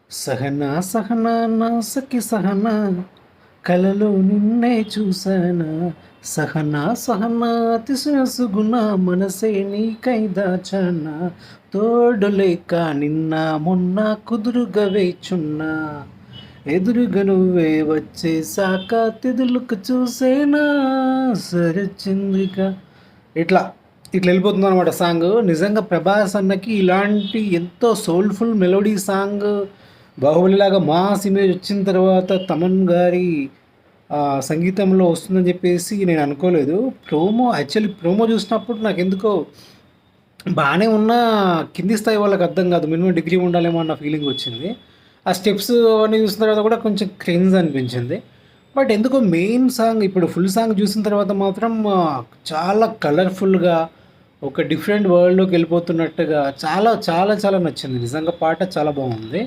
సహనా సహనా నా సఖి సహనా కలలో నిన్నే చూసానా సహనా సహనా అతిశయసుగుణ మనసే నీకై దాచానా తోడు లేక నిన్న మొన్న కుదురుగా వేచున్నా ఎదురుగా నువ్వే వచ్చేసాక తిదులుకు చూసేనా సరచంద్రిక ఇట్లా ఇట్లా వెళ్ళిపోతుంది అనమాట సాంగ్. నిజంగా ప్రభాస్ అన్నకి ఇలాంటి ఎంతో సోల్ఫుల్ మెలోడీ సాంగ్ బాహుబలిలాగా మాస్ ఇమేజ్ వచ్చిన తర్వాత తమన్ గారి సంగీతంలో వస్తుందని చెప్పేసి నేను అనుకోలేదు. యాక్చువల్లీ ప్రోమో చూసినప్పుడు నాకు ఎందుకో బాగానే ఉన్నా కింది స్థాయి వాళ్ళకి అర్థం కాదు, మినిమం డిగ్రీ ఉండాలేమో అన్న ఫీలింగ్ వచ్చింది. ఆ స్టెప్స్ అవన్నీ చూసిన తర్వాత కూడా కొంచెం క్రింజ్ అనిపించింది. బట్ ఎందుకో మెయిన్ సాంగ్ ఇప్పుడు ఫుల్ సాంగ్ చూసిన తర్వాత మాత్రం చాలా కలర్ఫుల్గా ఒక డిఫరెంట్ వరల్డ్లోకి వెళ్ళిపోతున్నట్టుగా చాలా చాలా చాలా నచ్చింది. నిజంగా పాట చాలా బాగుంది.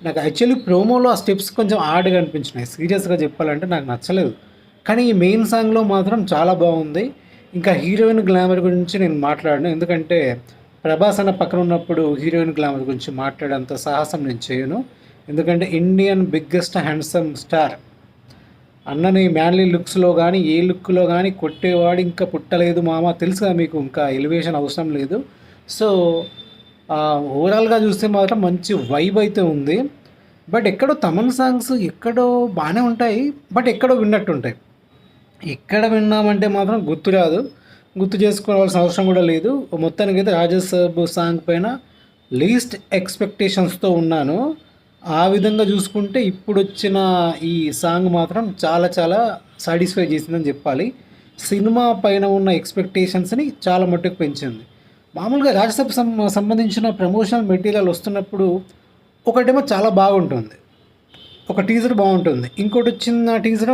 నాకు యాక్చువల్లీ ప్రోమోలో ఆ స్టెప్స్ కొంచెం ఆడ్‌గా అనిపించినాయి. సీరియస్‌గా చెప్పాలంటే నాకు నచ్చలేదు. కానీ ఈ మెయిన్ సాంగ్‌లో మాత్రం చాలా బాగుంది. ఇంకా హీరోయిన్ గ్లామర్ గురించి నేను మాట్లాడను. ఎందుకంటే ప్రభాస్ అన్న పక్కన ఉన్నప్పుడు హీరోయిన్ గ్లామర్ గురించి మాట్లాడేంత సాహసం నేను చేయను. ఎందుకంటే ఇండియన్ బిగ్గెస్ట్ హ్యాండ్సమ్ స్టార్ అన్నని మ్యాన్లీ లుక్స్‌లో గానీ, ఏ లుక్‌లో గానీ కొట్టేవాడు ఇంకా పుట్టలేదు మామ, తెలుసుగా మీకు, ఇంకా ఎలివేషన్ అవసరం లేదు. సో, ఓవరాల్‌గా చూస్తే మాత్రం మంచి వైబ్ అయితే ఉంది. బట్ ఎక్కడో తమన్ సాంగ్స్ ఎక్కడో బానే ఉంటాయి. బట్ ఎక్కడో విన్నట్టుంటాయి. ఎక్కడ విన్నామంటే మాత్రం గుర్తు రాదు. గుర్తు చేసుకోవాల్సిన అవసరం కూడా లేదు. మొత్తానికైతే 'రాజా సాబ్' సాంగ్ పైన లీస్ట్ ఎక్స్‌పెక్టేషన్స్‌తో ఉన్నాను. ఆ విధంగా చూసుకుంటే ఇప్పుడొచ్చిన ఈ సాంగ్ మాత్రం చాలా చాలా సాటిస్ఫై చేసిందని చెప్పాలి. సినిమా పైన ఉన్న ఎక్స్‌పెక్టేషన్స్‌ని చాలా మట్టుకు పెంచింది. మామూలుగా 'రాజసాబ్' సంబంధించిన ప్రమోషనల్ మెటీరియల్ వస్తున్నప్పుడు ఒకటేమో చాలా బాగుంటుంది. ఒక టీజర్ బాగుంటుంది. ఇంకోటొచ్చిన టీజర్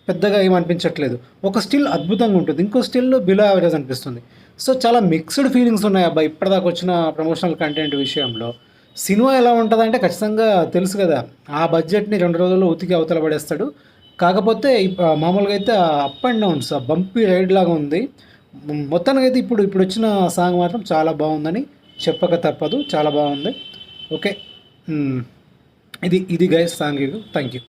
పెద్దగా ఏమనిపించట్లేదు. ఒక స్టిల్ అద్భుతంగా ఉంటుంది. ఇంకో స్టిల్ బిలో యావరేజ్ అనిపిస్తుంది. సో, చాలా మిక్స్డ్ ఫీలింగ్స్ ఉన్నాయి అబ్బా ఇప్పటిదాకా వచ్చిన ప్రమోషనల్ కంటెంట్ విషయంలో. సినిమా ఎలా ఉంటదంటే ఖచ్చితంగా తెలుసు కదా! ఆ బడ్జెట్‌ని 2 రోజుల్లో ఉతికి అవతల పడేస్తాడు. కాకపోతే మామూలుగా అయితే up and downs bumpy ride లాగా ఉంది. మొత్తానికైతే ఇప్పుడొచ్చిన సాంగ్ మాత్రం చాలా బావుందని చెప్పక తప్పదు. చాలా బావుంది. ఓకే. హ్మ్. ఇది guys song review. Thank you.